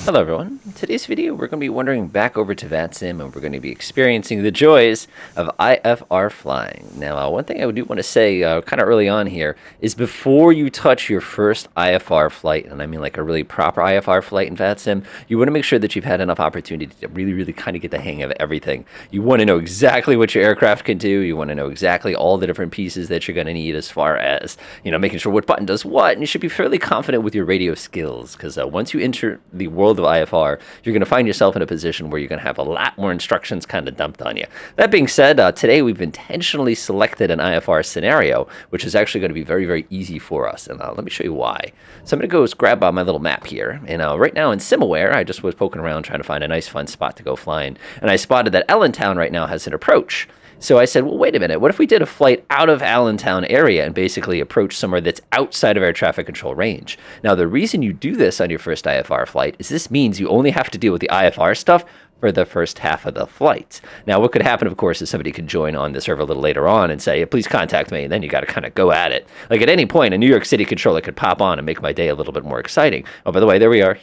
Hello everyone. In today's video we're going to be wandering back over to VATSIM and we're going to be experiencing the joys of IFR flying. Now one thing I do want to say kind of early on here is before you touch your first IFR flight, and I mean like a really proper IFR flight in VATSIM, you want to make sure that you've had enough opportunity to really kind of get the hang of everything. You want to know exactly what your aircraft can do. You want to know exactly all the different pieces that you're going to need as far as, making sure what button does what, and you should be fairly confident with your radio skills because once you enter the world of IFR, you're going to find yourself in a position where you're going to have a lot more instructions kind of dumped on you. That being said, today we've intentionally selected an IFR scenario, which is actually going to be very easy for us. And let me show you why. So I'm going to go grab my little map here. And right now in SimAware, I just was poking around trying to find a nice fun spot to go flying. And I spotted that Allentown right now has an approach. So I said, well, wait a minute. What if we did a flight out of Allentown area and basically approach somewhere that's outside of air traffic control range? Now, the reason you do this on your first IFR flight is this means you only have to deal with the IFR stuff for the first half of the flight. Now, what could happen, of course, is somebody could join on the server a little later on and say, please contact me, and then you got to kind of go at it. Like at any point, a New York City controller could pop on and make my day a little bit more exciting. Oh, by the way, there we are.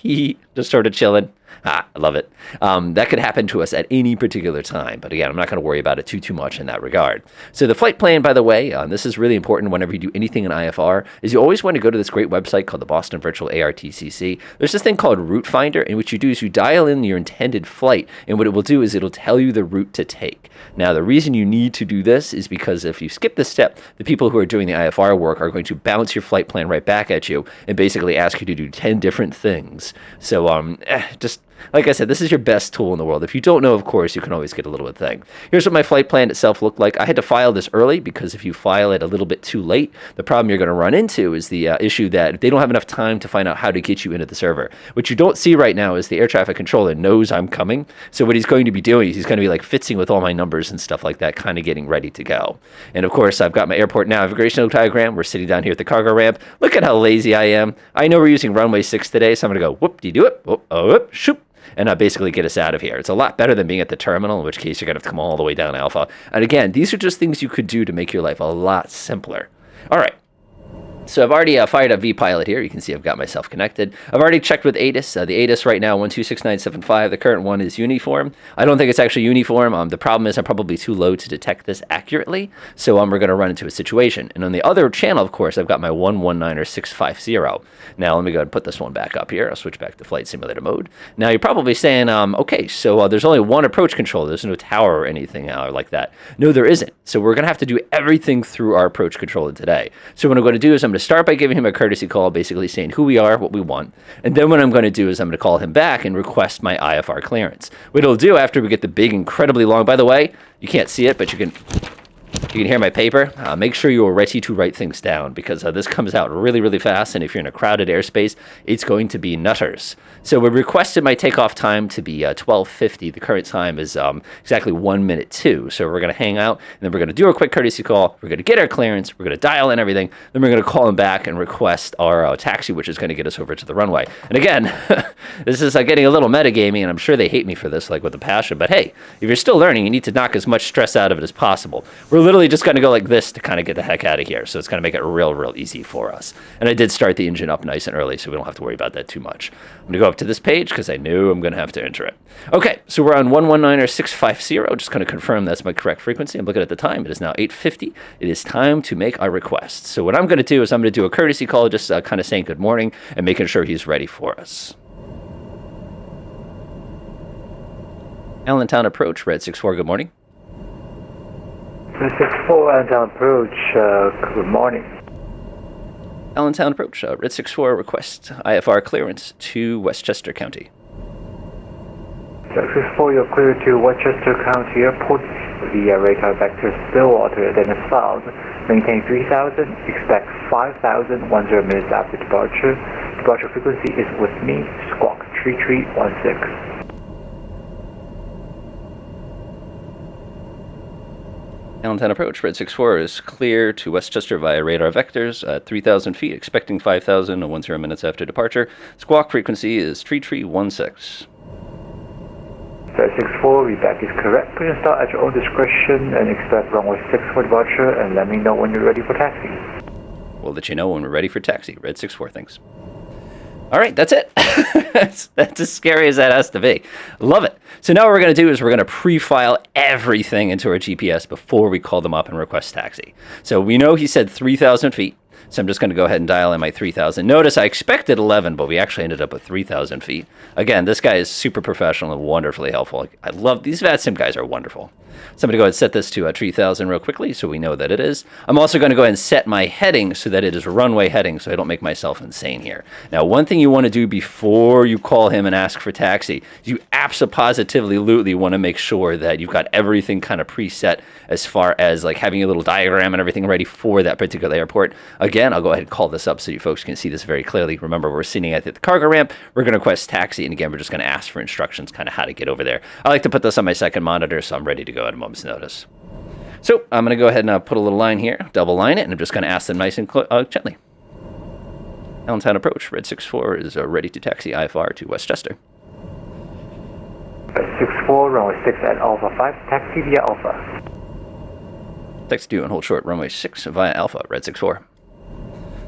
Just sort of chilling. I love it. That could happen to us at any particular time. But again, I'm not going to worry about it too much in that regard. So the flight plan, by the way, this is really important whenever you do anything in IFR, is you always want to go to this great website called the Boston Virtual ARTCC. There's this thing called Route Finder, and what you do is you dial in your intended flight, and what it will do is it'll tell you the route to take. Now, the reason you need to do this is because if you skip this step, the people who are doing the IFR work are going to bounce your flight plan right back at you and basically ask you to do 10 different things. So just like I said, this is your best tool in the world. If you don't know, of course, you can always get a little bit thing. Here's what my flight plan itself looked like. I had to file this early because if you file it a little bit too late, the problem you're going to run into is the issue that they don't have enough time to find out how to get you into the server. What you don't see right now is the air traffic controller knows I'm coming. So what he's going to be doing is he's going to be like fitzing with all my numbers and stuff like that, kind of getting ready to go. And of course, I've got my airport navigation diagram. We're sitting down here at the cargo ramp. Look at how lazy I am. I know we're using runway 6 today, so I'm going to go whoop-de-doo-it, whoop, shoop, and basically get us out of here. It's a lot better than being at the terminal, in which case you're going to have to come all the way down Alpha. And again, these are just things you could do to make your life a lot simpler. All right. So I've already fired up vPilot here. You can see I've got myself connected. I've already checked with ATIS. The ATIS right now, 126975. The current one is uniform. I don't think it's actually uniform. The problem is I'm probably too low to detect this accurately. So we're going to run into a situation. And on the other channel, of course, I've got my 119650. Now let me go ahead and put this one back up here. I'll switch back to flight simulator mode. Now you're probably saying, okay, so there's only one approach control. There's no tower or anything like that. No, there isn't. So we're going to have to do everything through our approach controller today. So what I'm going to do is I'm going to start by giving him a courtesy call, basically saying who we are, what we want. And then what I'm going to do is I'm going to call him back and request my IFR clearance. What it'll do after we get the big, incredibly long, by the way, you can't see it, but you can hear my paper. Make sure you are ready to write things down because this comes out really fast. And if you're in a crowded airspace, it's going to be nutters. So we requested my takeoff time to be 12:50. The current time is exactly 1 minute 2. So we're going to hang out and then we're going to do a quick courtesy call. We're going to get our clearance. We're going to dial in everything. Then we're going to call him back and request our taxi, which is going to get us over to the runway. And again, this is getting a little metagaming, and I'm sure they hate me for this, like with a passion. But hey, if you're still learning, you need to knock as much stress out of it as possible. We're literally just going to go like this to kind of get the heck out of here. So it's going to make it real easy for us. And I did start the engine up nice and early, so we don't have to worry about that too much. I'm going to go up to this page because I knew I'm going to have to enter it. Okay, so we're on 119650. Just going to confirm that's my correct frequency. I'm looking at the time. It is now 8:50. It is time to make our request. So what I'm going to do is I'm going to do a courtesy call, just kind of saying good morning and making sure he's ready for us. Allentown approach, Red 64, good morning. Red 64, Allentown approach, good morning. Allentown approach, Red 64, request IFR clearance to Westchester County. Red 64, you're clear to Westchester County Airport. The radar vector Stillwater, then is found. Maintain 3000, expect 5000, 10 minutes after departure. Departure frequency is with me, squawk 3316. Allentown approach, Red 64 is clear to Westchester via radar vectors at 3,000 feet, expecting 5,000 and 10 minutes after departure. Squawk frequency is 3316. Red 64, readback is correct. Please start at your own discretion and expect runway 6 for departure, and let me know when you're ready for taxi. We'll let you know when we're ready for taxi. Red 64, thanks. All right, that's it. That's as scary as that has to be. Love it. So now what we're going to do is we're going to pre-file everything into our GPS before we call them up and request taxi. So we know he said 3,000 feet. So I'm just going to go ahead and dial in my 3,000. Notice I expected 11, but we actually ended up with 3,000 feet. Again, this guy is super professional and wonderfully helpful. I love these VATSIM guys are wonderful. So I'm going to go ahead and set this to 3,000 real quickly so we know that it is. I'm also going to go ahead and set my heading so that it is runway heading so I don't make myself insane here. Now, one thing you want to do before you call him and ask for taxi is you absolutely want to make sure that you've got everything kind of preset as far as like having a little diagram and everything ready for that particular airport. Again, I'll go ahead and call this up so you folks can see this very clearly. Remember, we're sitting at the cargo ramp. We're going to request taxi. And again, we're just going to ask for instructions kind of how to get over there. I like to put this on my second monitor so I'm ready to go at a moment's notice. So I'm going to go ahead and put a little line here, double line it, and I'm just going to ask them nice and gently. Allentown approach, Red 64 is ready to taxi IFR to Westchester. Red 64, runway 6 at Alpha 5, taxi via Alpha. Taxi 2 and hold short, runway 6 via Alpha, Red 64.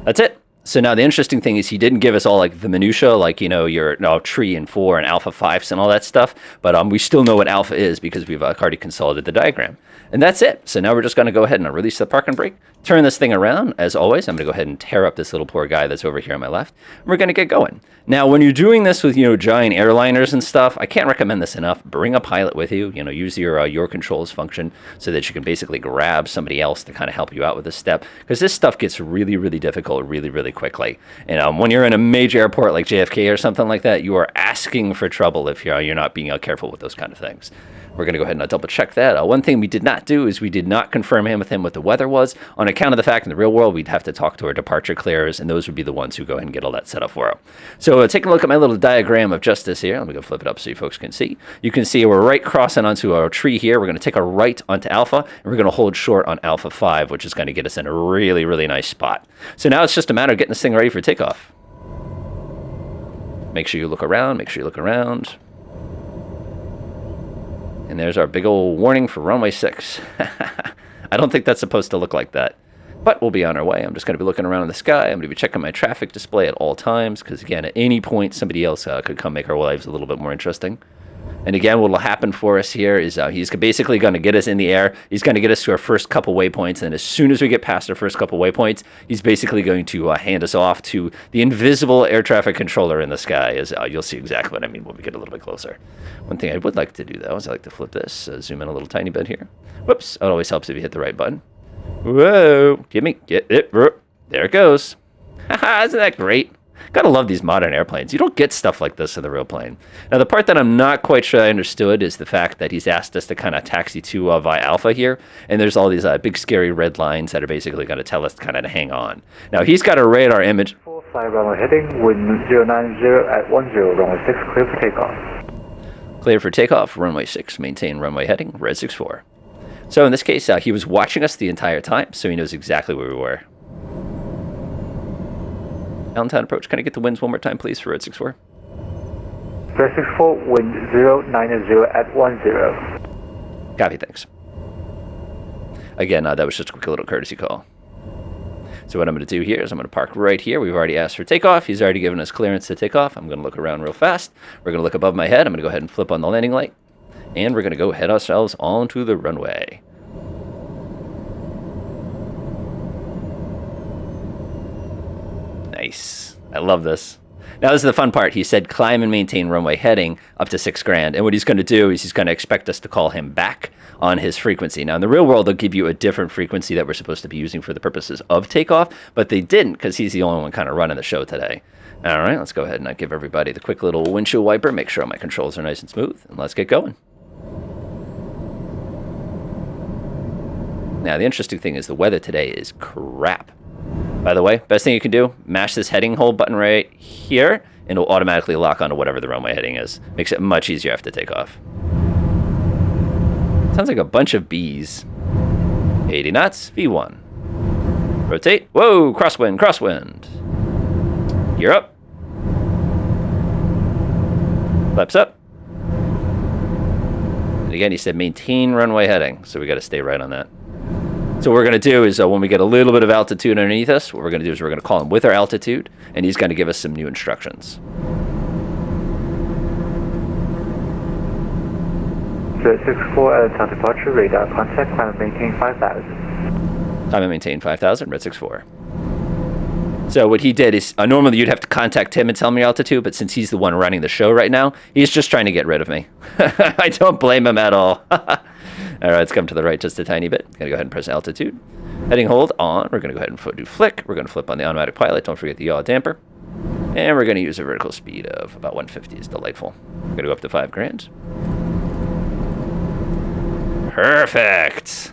That's it. So now the interesting thing is he didn't give us all like the minutia, like, you know, your tree and 4 and alpha 5s and all that stuff. But we still know what alpha is because we've already consolidated the diagram. And that's it. So now we're just going to go ahead and release the park and brake, turn this thing around. As always, I'm going to go ahead and tear up this little poor guy that's over here on my left. And we're going to get going. Now, when you're doing this with, giant airliners and stuff, I can't recommend this enough. Bring a pilot with you. Use your controls function so that you can basically grab somebody else to kind of help you out with this step. Because this stuff gets really, really difficult really quickly. And when you're in a major airport like JFK or something like that, you are asking for trouble if you're not being careful with those kind of things. We're going to go ahead and double check that. One thing we did not do is we did not confirm with him what the weather was on account of the fact in the real world we'd have to talk to our departure clearers, and those would be the ones who go ahead and get all that set up for him. So taking a look at my little diagram of justice here. Let me go flip it up so you folks can see. You can see we're right crossing onto our tree here. We're going to take a right onto Alpha, and we're going to hold short on Alpha 5, which is going to get us in a really, really nice spot. So now it's just a matter of getting this thing ready for takeoff. Make sure you look around. Make sure you look around. And there's our big old warning for runway 6. I don't think that's supposed to look like that. But we'll be on our way. I'm just going to be looking around in the sky. I'm going to be checking my traffic display at all times. Because, again, at any point, somebody else could come make our lives a little bit more interesting. And, again, what will happen for us here is he's basically going to get us in the air. He's going to get us to our first couple waypoints. And as soon as we get past our first couple waypoints, he's basically going to hand us off to the invisible air traffic controller in the sky. As you'll see exactly what I mean when we get a little bit closer. One thing I would like to do, though, is I like to flip this, zoom in a little tiny bit here. Whoops. It always helps if you hit the right button. Whoa. Get it. There it goes. Haha, isn't that great? Gotta love these modern airplanes. You don't get stuff like this in the real plane. Now, the part that I'm not quite sure I understood is the fact that he's asked us to kind of taxi to via Alpha here, and there's all these big scary red lines that are basically going to tell us kind of to hang on. Now, he's got a radar image. Full flight runway heading, wind 090 at 10, runway 6, clear for takeoff. Clear for takeoff, runway 6, maintain runway heading, Red 64. So in this case, he was watching us the entire time, so he knows exactly where we were. Allentown approach. Can I get the winds one more time, please, for Red 64? Red 64, wind 090 at 10. Copy, thanks. Again, that was just a quick little courtesy call. So what I'm going to do here is I'm going to park right here. We've already asked for takeoff. He's already given us clearance to take off. I'm going to look around real fast. We're going to look above my head. I'm going to go ahead and flip on the landing light. And we're going to go head ourselves onto the runway. Nice. I love this. Now, this is the fun part. He said climb and maintain runway heading up to $6,000. And what he's going to do is he's going to expect us to call him back on his frequency. Now, in the real world, they'll give you a different frequency that we're supposed to be using for the purposes of takeoff, but they didn't because he's the only one kind of running the show today. All right, let's go ahead and give everybody the quick little windshield wiper, make sure all my controls are nice and smooth, and let's get going. Now, the interesting thing is the weather today is crap. By the way, best thing you can do, mash this heading hold button right here, and it'll automatically lock onto whatever the runway heading is. Makes it much easier after takeoff. Sounds like a bunch of bees. 80 knots, V1. Rotate. Whoa, crosswind, crosswind. Gear up. Flaps up. And again, he said maintain runway heading, so we got to stay right on that. So what we're going to do is when we get a little bit of altitude underneath us, what we're going to do is we're going to call him with our altitude, and he's going to give us some new instructions. So 64 at time departure, radar contact, climb and maintain 5,000. Time and maintain 5,000, red 64. So what he did is, normally you'd have to contact him and tell me altitude, but since he's the one running the show right now, he's just trying to get rid of me. I don't blame him at all. All right, let's come to the right just a tiny bit. Gonna go ahead and press altitude. Heading hold on. We're gonna go ahead and do flick. We're gonna flip on the automatic pilot. Don't forget the yaw damper. And we're gonna use a vertical speed of about 150. It's delightful. We're gonna go up to 5 grand. Perfect.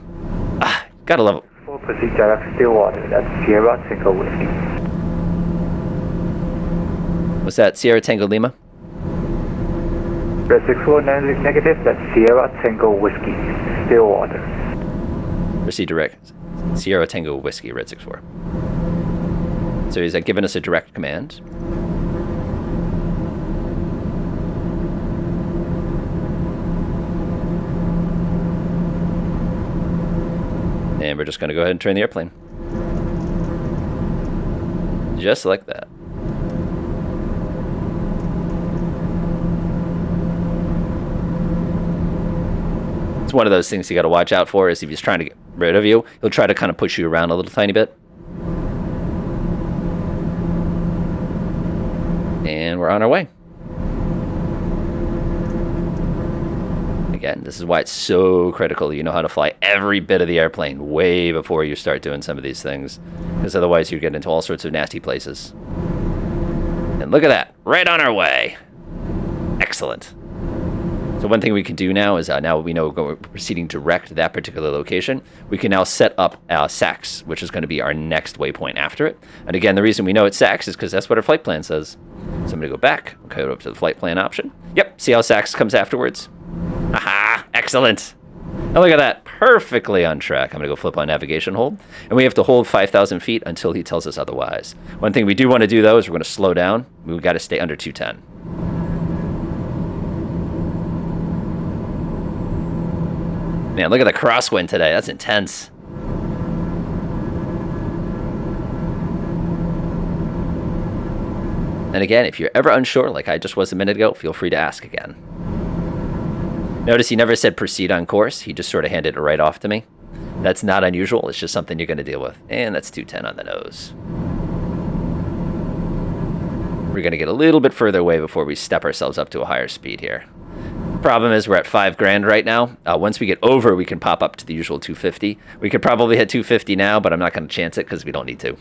Gotta love it. Proceed direct Stillwater. That's Sierra Tango Whiskey. What's that? Sierra Tango Lima? Red 64 negative. That's Sierra Tango Whiskey. Stillwater. Proceed direct. Sierra Tango Whiskey, red 64. So he's giving us a direct command. And we're just going to go ahead and turn the airplane. Just like that. It's one of those things you got to watch out for, is if he's trying to get rid of you, he'll try to kind of push you around a little tiny bit. And we're on our way. Again, this is why it's so critical you know how to fly every bit of the airplane way before you start doing some of these things, because otherwise you get into all sorts of nasty places. And look at that, right on our way. Excellent. So one thing we can do now is now we know we're proceeding direct to that particular location. We can now set up SAX, which is going to be our next waypoint after it. And again, the reason we know it's SAX is because that's what our flight plan says. So I'm going to go back, go up to the flight plan option. Yep, see how SAX comes afterwards? Aha, excellent. Now look at that, perfectly on track. I'm going to go flip on navigation hold. And we have to hold 5,000 feet until he tells us otherwise. One thing we do want to do, though, is we're going to slow down. We've got to stay under 210. Man, look at the crosswind today. That's intense. And again, if you're ever unsure, like I just was a minute ago, feel free to ask again. Notice he never said proceed on course. He just sort of handed it right off to me. That's not unusual. It's just something you're going to deal with. And that's 210 on the nose. We're going to get a little bit further away before we step ourselves up to a higher speed here. Problem is we're at 5 grand right now. Once we get over, we can pop up to the usual 250. We could probably hit 250 now, but I'm not going to chance it because we don't need to.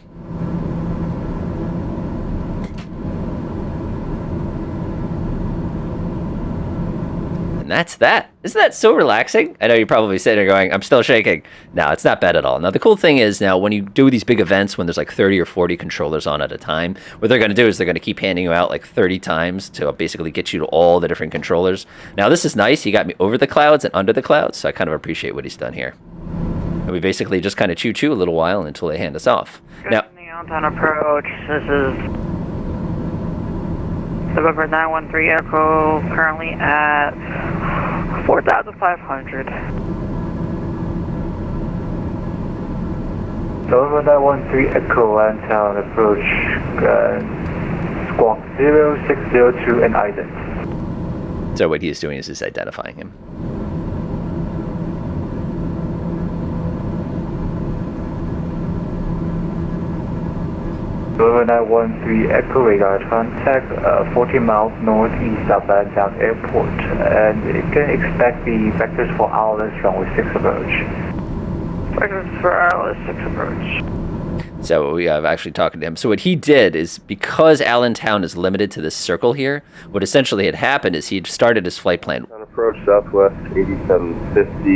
And that's that. Isn't that so relaxing? I know you're probably sitting there going, I'm still shaking. No, it's not bad at all. Now, the cool thing is now when you do these big events, when there's like 30 or 40 controllers on at a time, what they're going to do is they're going to keep handing you out like 30 times to basically get you to all the different controllers. Now, this is nice. He got me over the clouds and under the clouds, so I kind of appreciate what he's done here. And we basically just kind of choo-choo a little while until they hand us off. Now, on approach, this is November 913 Echo, currently at 4,500. November 913 Echo, Antown approach, squawk 0602 and ident. So what he is doing is just identifying him. November 913 Echo radar contact 14 miles northeast of Antown Airport, and you can expect the vectors for RLS runway 6 approach. Vectors for RLS 6 approach. So we have actually talking to him. So what he did is, because Allentown is limited to this circle here, what essentially had happened is he'd started his flight plan. On approach Southwest 8750,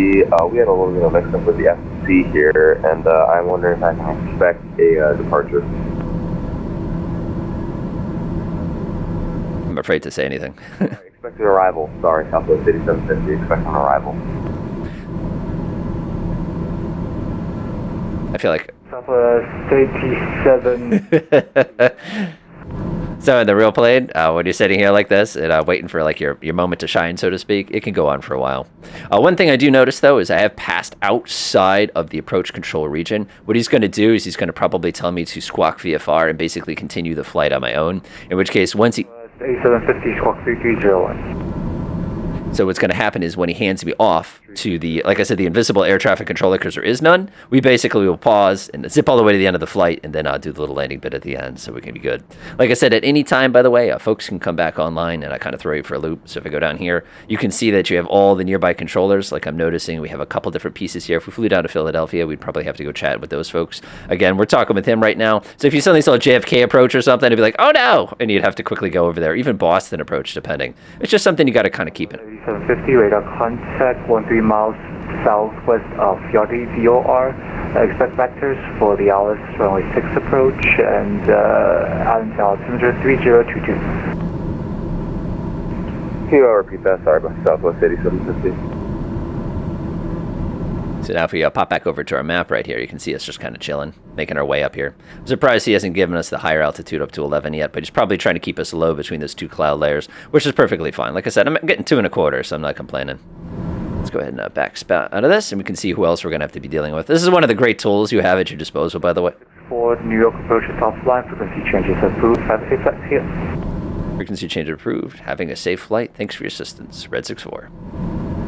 we had a little bit of mix up with the FC here, and I'm wondering if I can expect a departure. I'm afraid to say anything. Expect an arrival. Sorry, Southwest 8750. Expect an arrival. I feel like Southwest 87. So in the real plane, when you're sitting here like this and waiting for like your moment to shine, so to speak, it can go on for a while. One thing I do notice though is I have passed outside of the approach control region. What he's going to do is he's going to probably tell me to squawk VFR and basically continue the flight on my own. In which case, once he 8750 squawk 3301. So what's going to happen is when he hands me off to the, like I said, the invisible air traffic controller, because there is none, we basically will pause and zip all the way to the end of the flight, and then I'll do the little landing bit at the end, so we can be good. Like I said, at any time, by the way, folks can come back online, and I kind of throw you for a loop. So if I go down here, you can see that you have all the nearby controllers. Like I'm noticing, we have a couple different pieces here. If we flew down to Philadelphia, we'd probably have to go chat with those folks. Again, we're talking with him right now. So if you suddenly saw a JFK approach or something, it'd be like, oh no, and you'd have to quickly go over there. Even Boston approach, depending. It's just something you got to kind of keep in. 8750 radar contact 13 miles southwest of Yachty VOR. Expect vectors for the Alice runway 6 approach and island altimeter 3022. Can you repeat that? Sorry about Southwest 8750. So now if we pop back over to our map right here, you can see us just kind of chilling, making our way up here. I'm surprised he hasn't given us the higher altitude up to 11 yet, but he's probably trying to keep us low between those two cloud layers, which is perfectly fine. Like I said, I'm getting 2 1/4, so I'm not complaining. Let's go ahead and back spout out of this, and we can see who else we're going to have to be dealing with. This is one of the great tools you have at your disposal, by the way. For New York approach is offline, frequency changes approved, have a safe flight here. Frequency change approved, having a safe flight, thanks for your assistance, Red 64.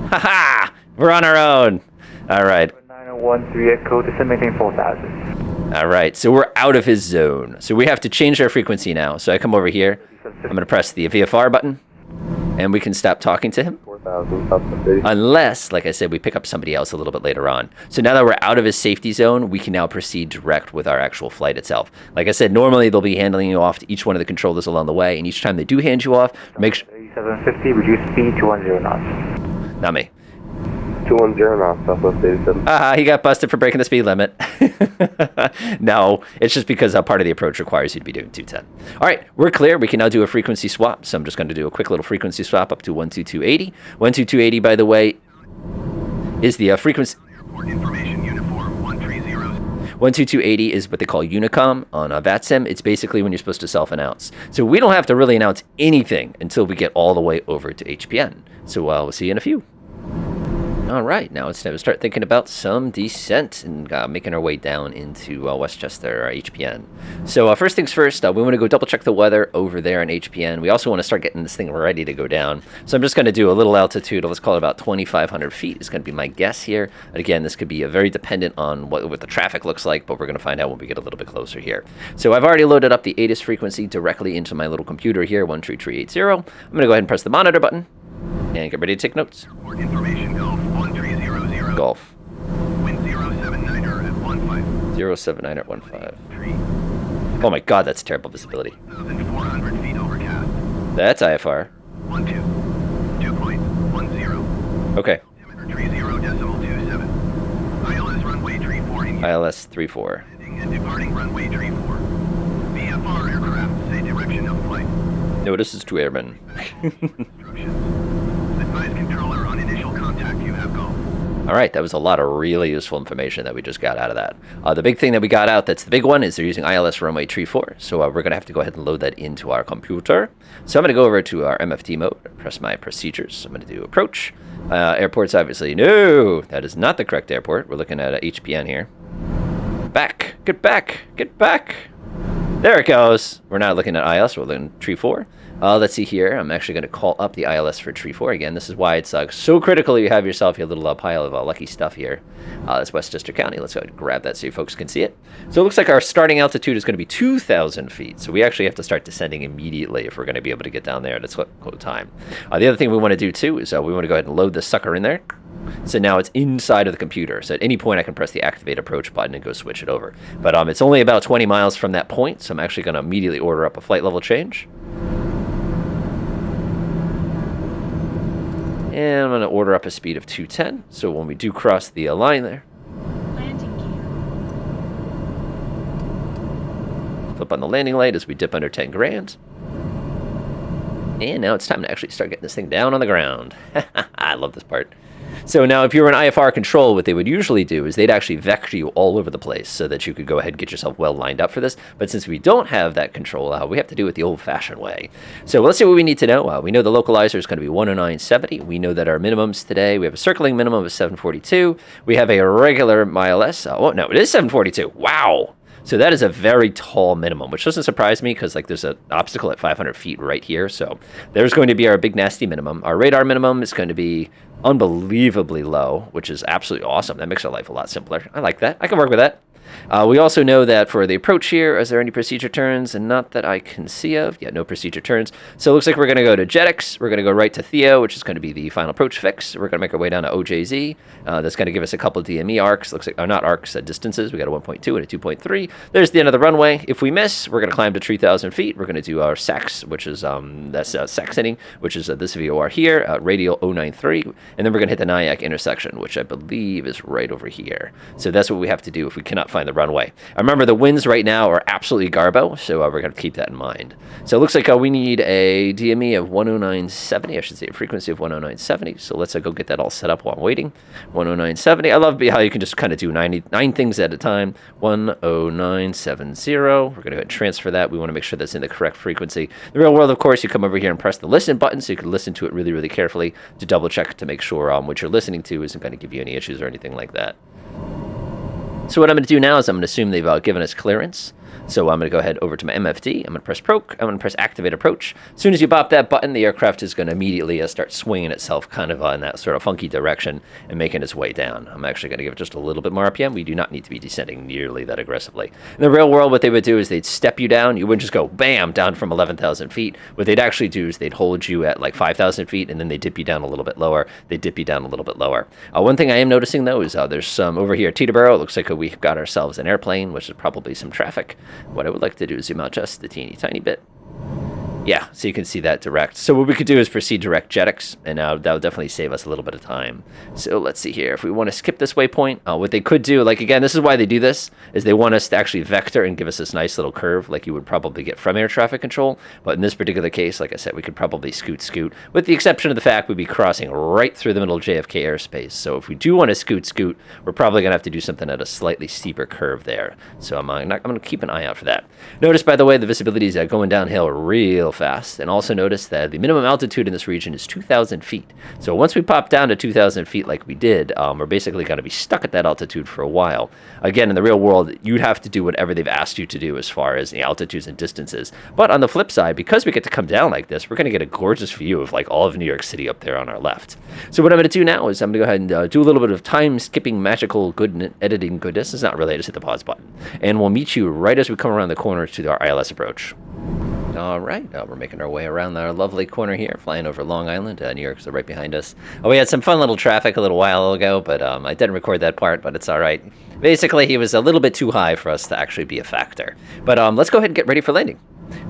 Haha! We're on our own! Alright. 9013 Echo, descend maintain 4000. Alright, so we're out of his zone. So we have to change our frequency now. So I come over here, I'm going to press the VFR button, and we can stop talking to him. 4000, Unless, like I said, we pick up somebody else a little bit later on. So now that we're out of his safety zone, we can now proceed direct with our actual flight itself. Like I said, normally they'll be handing you off to each one of the controllers along the way, and each time they do hand you off, make sure... 8750, reduce speed to 10 knots. Not me. 210 knots, Southwest 87. He got busted for breaking the speed limit. No, it's just because part of the approach requires you to be doing 210. All right, we're clear. We can now do a frequency swap. So I'm just going to do a quick little frequency swap up to 12280. 12280, by the way, is the frequency. 12280 is what they call Unicom on VATSIM. It's basically when you're supposed to self-announce. So we don't have to really announce anything until we get all the way over to HPN. So we'll see you in a few. All right, now it's time to start thinking about some descent and making our way down into Westchester, HPN. So first things first, we want to go double check the weather over there in HPN. We also want to start getting this thing ready to go down. So I'm just going to do a little altitude, let's call it about 2,500 feet is going to be my guess here. And again, this could be very dependent on what the traffic looks like, but we're going to find out when we get a little bit closer here. So I've already loaded up the ATIS frequency directly into my little computer here, 13380. I'm going to go ahead and press the monitor button and get ready to take notes. Golf. Wind 079er at 15. 079er at 15. Oh my god, that's terrible visibility. 400 feet overcast. That's IFR. 2.10. Okay. 30.27. ILS runway 34. ILS 34. And departing runway 34. VFR aircraft, say direction of flight. Notice it's 2 airmen. Advise controller on initial contact, you have go. All right, that was a lot of really useful information that we just got out of that. The big thing that we got out, that's the big one, is they're using ILS runway 34. So we're going to have to go ahead and load that into our computer. So I'm going to go over to our MFT mode, press my procedures. I'm going to do approach. Airport's obviously, no, that is not the correct airport. We're looking at HPN here. Back, get back, get back. There it goes. We're not looking at ILS, we're looking at Tree 4. Let's see here. I'm actually going to call up the ILS for Tree 4 again. This is why it's so critical you have yourself your little pile of lucky stuff here. That's Westchester County. Let's go ahead and grab that so you folks can see it. So it looks like our starting altitude is going to be 2,000 feet. So we actually have to start descending immediately if we're going to be able to get down there at its quote time. The other thing we want to do too is we want to go ahead and load this sucker in there. So now it's inside of the computer. So at any point I can press the activate approach button and go switch it over. But it's only about 20 miles from that point. So I'm actually going to immediately order up a flight level change. And I'm going to order up a speed of 210. So when we do cross the line there, flip on the landing light as we dip under 10 grand. And now it's time to actually start getting this thing down on the ground. I love this part. So now if you were an IFR control, what they would usually do is they'd actually vector you all over the place so that you could go ahead and get yourself well lined up for this. But since we don't have that control, we have to do it the old-fashioned way. So let's see what we need to know. We know the localizer is going to be 109.70. We know that our minimums today, we have a circling minimum of 742. We have a regular MILS. Oh, no, it is 742. Wow. So that is a very tall minimum, which doesn't surprise me because like there's an obstacle at 500 feet right here. So there's going to be our big nasty minimum. Our radar minimum is going to be unbelievably low, which is absolutely awesome. That makes our life a lot simpler. I like that. I can work with that. We also know that for the approach here, is there any procedure turns? And not that I can see of. Yeah, no procedure turns. So it looks like we're going to go to JetX. We're going to go right to Theo, which is going to be the final approach fix. We're going to make our way down to OJZ. That's going to give us a couple of DME arcs. Looks like, not arcs, distances. We got a 1.2 and a 2.3. There's the end of the runway. If we miss, we're going to climb to 3,000 feet. We're going to do our SAX, which is that's Saxoning, which is this VOR here, radial 093. And then we're going to hit the Nyack intersection, which I believe is right over here. So that's what we have to do if we cannot find the runway. Remember, the winds right now are absolutely garbo, so we're going to keep that in mind. So it looks like we need a DME of 109.70, I should say a frequency of 109.70. So let's go get that all set up while I'm waiting. 109.70. I love how you can just kind of do 9 things at a time. 109.70. We're going to go ahead and transfer that. We want to make sure that's in the correct frequency. In the real world, of course, you come over here and press the listen button so you can listen to it really, really carefully to double check to make sure what you're listening to isn't going to give you any issues or anything like that. So what I'm going to do now is I'm going to assume they've given us clearance. So I'm going to go ahead over to my MFD. I'm going to press Proc. I'm going to press Activate Approach. As soon as you bop that button, the aircraft is going to immediately start swinging itself kind of in that sort of funky direction and making its way down. I'm actually going to give it just a little bit more RPM. We do not need to be descending nearly that aggressively. In the real world, what they would do is they'd step you down. You wouldn't just go bam down from 11,000 feet. What they'd actually do is they'd hold you at like 5,000 feet and then they dip you down a little bit lower. They dip you down a little bit lower. One thing I am noticing though is there's some over here at Teterboro. It looks like we've got ourselves an airplane, which is probably some traffic. What I would like to do is zoom out just a teeny tiny bit. Yeah, so you can see that direct. So what we could do is proceed direct JetX, and that'll definitely save us a little bit of time. So let's see here. If we want to skip this waypoint, what they could do, like again, this is why they do this, is they want us to actually vector and give us this nice little curve like you would probably get from air traffic control. But in this particular case, like I said, we could probably scoot, with the exception of the fact we'd be crossing right through the middle of JFK airspace. So if we do want to scoot, we're probably going to have to do something at a slightly steeper curve there. So I'm going to keep an eye out for that. Notice, by the way, the visibility is going downhill real fast, and also notice that the minimum altitude in this region is 2,000 feet. So once we pop down to 2,000 feet like we did, we're basically going to be stuck at that altitude for a while. Again, in the real world, you'd have to do whatever they've asked you to do as far as the altitudes and distances. But on the flip side, because we get to come down like this, we're going to get a gorgeous view of like all of New York City up there on our left. So what I'm going to do now is I'm going to go ahead and do a little bit of time-skipping magical editing goodness. It's not really, I just hit the pause button. And we'll meet you right as we come around the corner to our ILS approach. All right, we're making our way around our lovely corner here, flying over Long Island. New York's right behind us. We had some fun little traffic a little while ago, but I didn't record that part, but it's all right. Basically, he was a little bit too high for us to actually be a factor. But let's go ahead and get ready for landing.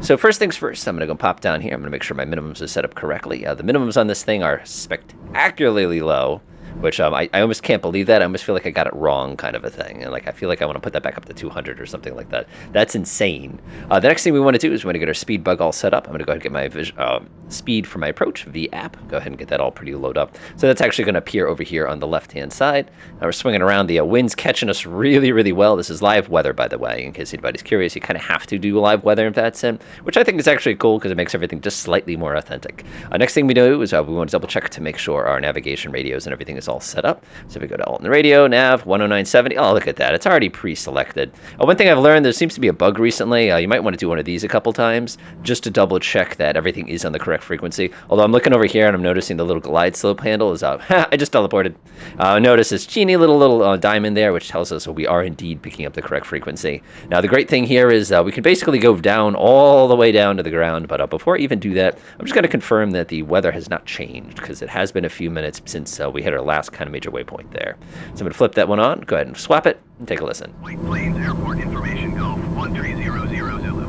So first things first, I'm going to go pop down here. I'm going to make sure my minimums are set up correctly. The minimums on this thing are spectacularly low, which I almost can't believe that. I almost feel like I got it wrong kind of a thing. And like I feel like I want to put that back up to 200 or something like that. That's insane. The next thing we want to do is we want to get our speed bug all set up. I'm going to go ahead and get my speed for my approach via app. Go ahead and get that all pretty loaded up. So that's actually going to appear over here on the left-hand side. Now we're swinging around. The wind's catching us really, really well. This is live weather, by the way, in case anybody's curious. You kind of have to do live weather in VATSIM, which I think is actually cool because it makes everything just slightly more authentic. Next thing we do is we want to double check to make sure our navigation radios and everything is all set up. So if we go to Alt and Radio, Nav, 109.70, oh, look at that. It's already pre-selected. One thing I've learned, there seems to be a bug recently. You might want to do one of these a couple times just to double check that everything is on the correct frequency. Although I'm looking over here and I'm noticing the little glide slope handle is out. I just teleported. Notice this teeny little diamond there, which tells us we are indeed picking up the correct frequency. Now, the great thing here is we can basically go down all the way down to the ground. But before I even do that, I'm just going to confirm that the weather has not changed because it has been a few minutes since we hit our last kind of major waypoint there. So I'm going to flip that one on, go ahead and swap it, and take a listen. White Plains Airport Information Golf 1300 Zulu.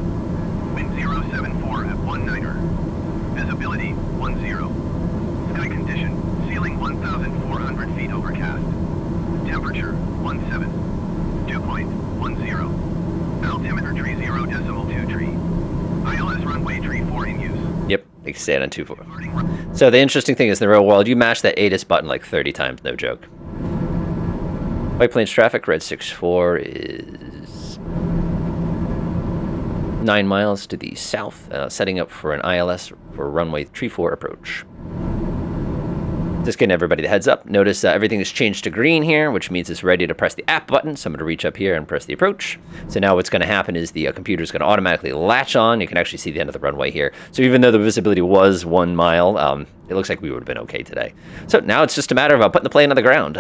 Wind 074 at 19er. Visibility 10. Sky condition, ceiling 1,400 feet overcast. Temperature 17. Dew point 10. Altimeter tree 0.2 tree. ILS runway tree 4 in use. Yep, make staying on 24. So the interesting thing is, in the real world, you mash that ATIS button like 30 times, no joke. White Plains traffic, red 64 is 9 miles to the south, setting up for an ILS for runway 34 approach. Just getting everybody the heads up. Notice everything has changed to green here, which means it's ready to press the app button. So I'm going to reach up here and press the approach. So now what's going to happen is the computer is going to automatically latch on. You can actually see the end of the runway here. So even though the visibility was 1 mile, it looks like we would have been okay today. So now it's just a matter of putting the plane on the ground.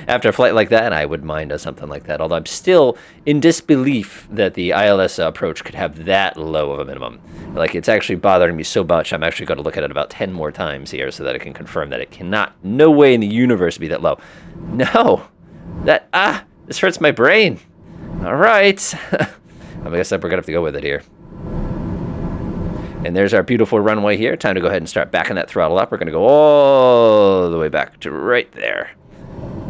After a flight like that, I wouldn't mind something like that. Although I'm still in disbelief that the ILS approach could have that low of a minimum. Like, it's actually bothering me so much, I'm actually going to look at it about 10 more times here so that I can confirm that it cannot, no way in the universe, be that low. No! This hurts my brain. All right. I guess we're going to have to go with it here. And there's our beautiful runway here. Time to go ahead and start backing that throttle up. We're going to go all the way back to right there.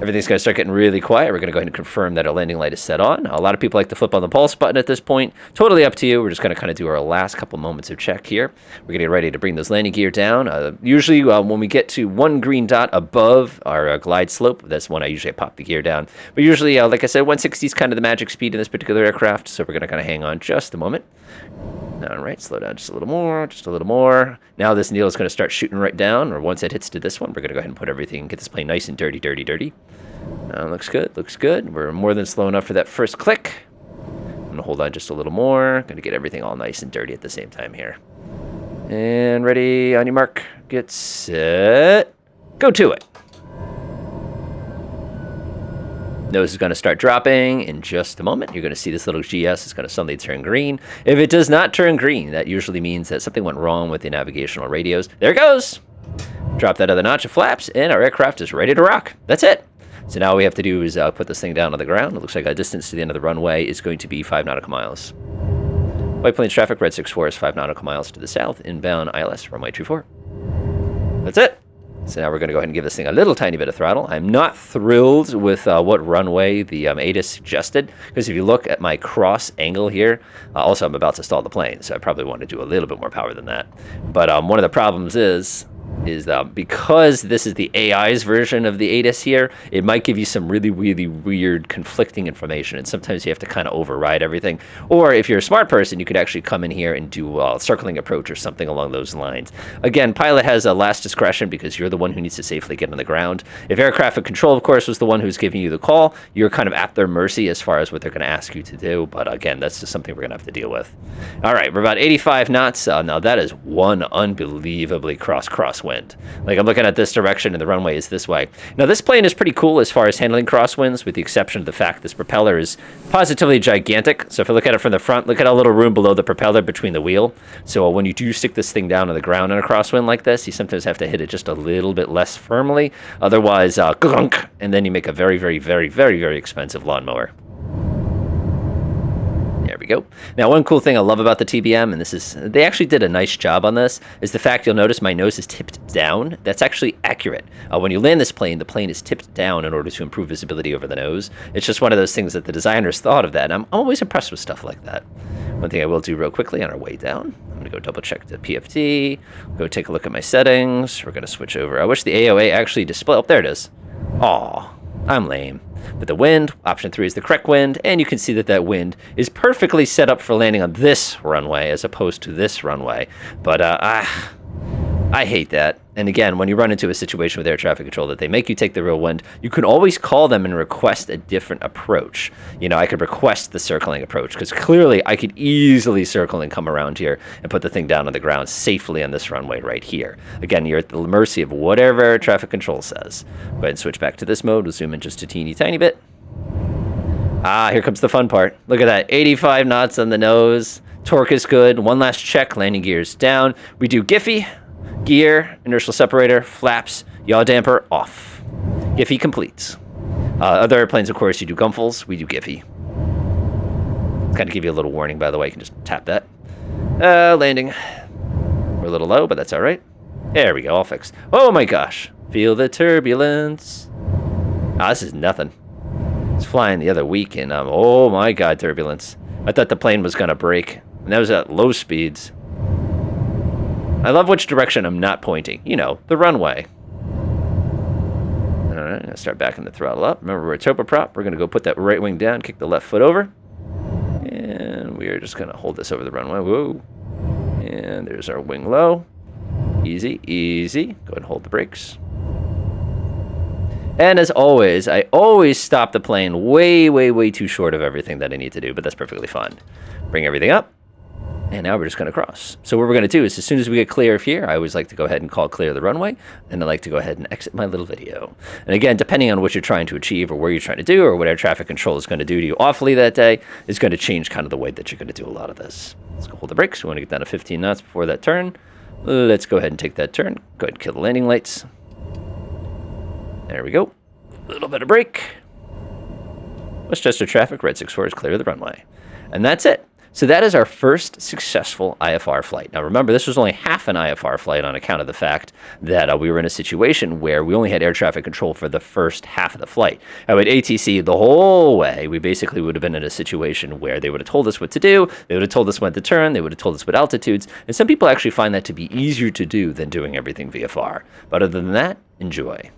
Everything's going to start getting really quiet. We're going to go ahead and confirm that our landing light is set on. A lot of people like to flip on the pulse button at this point. Totally up to you. We're just going to kind of do our last couple moments of check here. We're going to get ready to bring those landing gear down. Usually when we get to one green dot above our glide slope, that's when I usually pop the gear down. But usually, like I said, 160 is kind of the magic speed in this particular aircraft, so we're going to kind of hang on just a moment. All right, slow down just a little more, just a little more. Now this needle is going to start shooting right down, or once it hits to this one, we're going to go ahead and put everything, get this plane nice and dirty, dirty, dirty. Looks good, looks good. We're more than slow enough for that first click. I'm going to hold on just a little more. Going to get everything all nice and dirty at the same time here. And ready, on your mark, get set, go to it. Nose is going to start dropping in just a moment. You're going to see this little GS is going to suddenly turn green. If it does not turn green, that usually means that something went wrong with the navigational radios. There it goes. Drop that other notch of flaps, and our aircraft is ready to rock. That's it. So now all we have to do is put this thing down on the ground. It looks like our distance to the end of the runway is going to be 5 nautical miles. White Plains traffic, red 64 is 5 nautical miles to the south, inbound ILS, runway 24. That's it. So now we're going to go ahead and give this thing a little tiny bit of throttle. I'm not thrilled with what runway the ATIS suggested, because if you look at my cross angle here, also I'm about to stall the plane, so I probably want to do a little bit more power than that. But one of the problems is because this is the AI's version of the ATIS here, it might give you some really, really weird conflicting information, and sometimes you have to kind of override everything. Or if you're a smart person, you could actually come in here and do a circling approach or something along those lines. Again, pilot has a last discretion because you're the one who needs to safely get on the ground. If air traffic control, of course, was the one who's giving you the call, you're kind of at their mercy as far as what they're going to ask you to do. But again, that's just something we're going to have to deal with. All right, we're about 85 knots. Now that is one unbelievably crosswind. Like, I'm looking at this direction and the runway is this way. Now this plane is pretty cool as far as handling crosswinds, with the exception of the fact this propeller is positively gigantic. So if you look at it from the front, look at how little room below the propeller between the wheel. So when you do stick this thing down on the ground in a crosswind like this, you sometimes have to hit it just a little bit less firmly. Otherwise, gunk, and then you make a very, very, very, very, very expensive lawnmower. There we go. Now, one cool thing I love about the TBM, and they actually did a nice job on this, is the fact you'll notice my nose is tipped down. That's actually accurate. When you land this plane, the plane is tipped down in order to improve visibility over the nose. It's just one of those things that the designers thought of that, and I'm always impressed with stuff like that. One thing I will do real quickly on our way down, I'm going to go double check the PFD, go take a look at my settings. We're going to switch over. I wish the AOA actually displayed. Oh, there it is. Aw, I'm lame. But the wind, option 3 is the correct wind, and you can see that that wind is perfectly set up for landing on this runway as opposed to this runway. But I hate that. And again, when you run into a situation with air traffic control that they make you take the real wind, you can always call them and request a different approach. You know, I could request the circling approach, because clearly I could easily circle and come around here and put the thing down on the ground safely on this runway right here. Again, you're at the mercy of whatever air traffic control says. Go ahead and switch back to this mode. We'll zoom in just a teeny tiny bit. Here comes the fun part. Look at that, 85 knots on the nose. Torque is good. One last check, landing gears down. We do Giphy. Gear, inertial separator, flaps, yaw damper off. Giphy completes. Other airplanes, of course, you do Gumfles. We do Giphy. Kind of give you a little warning, by the way. You can just tap that. Landing. We're a little low, but that's all right. There we go, all fixed. Oh my gosh. Feel the turbulence. This is nothing. It's flying the other week, and oh my god, turbulence. I thought the plane was going to break. And that was at low speeds. I love which direction I'm not pointing. You know, the runway. All right, I'm going to start backing the throttle up. Remember, we're a turboprop. We're going to go put that right wing down, kick the left foot over. And we are just going to hold this over the runway. Whoa. And there's our wing low. Easy, easy. Go ahead and hold the brakes. And as always, I always stop the plane way, way, way too short of everything that I need to do, but that's perfectly fine. Bring everything up. And now we're just going to cross. So what we're going to do is as soon as we get clear of here, I always like to go ahead and call clear the runway. And I like to go ahead and exit my little video. And again, depending on what you're trying to achieve or where you're trying to do or what air traffic control is going to do to you awfully that day is going to change kind of the way that you're going to do a lot of this. Let's go hold the brakes. We want to get down to 15 knots before that turn. Let's go ahead and take that turn. Go ahead and kill the landing lights. There we go. A little bit of brake. Westchester traffic, red 64 is clear of the runway. And that's it. So that is our first successful IFR flight. Now remember, this was only half an IFR flight on account of the fact that we were in a situation where we only had air traffic control for the first half of the flight. With ATC the whole way, we basically would have been in a situation where they would have told us what to do, they would have told us when to turn, they would have told us what altitudes, and some people actually find that to be easier to do than doing everything VFR. But other than that, enjoy.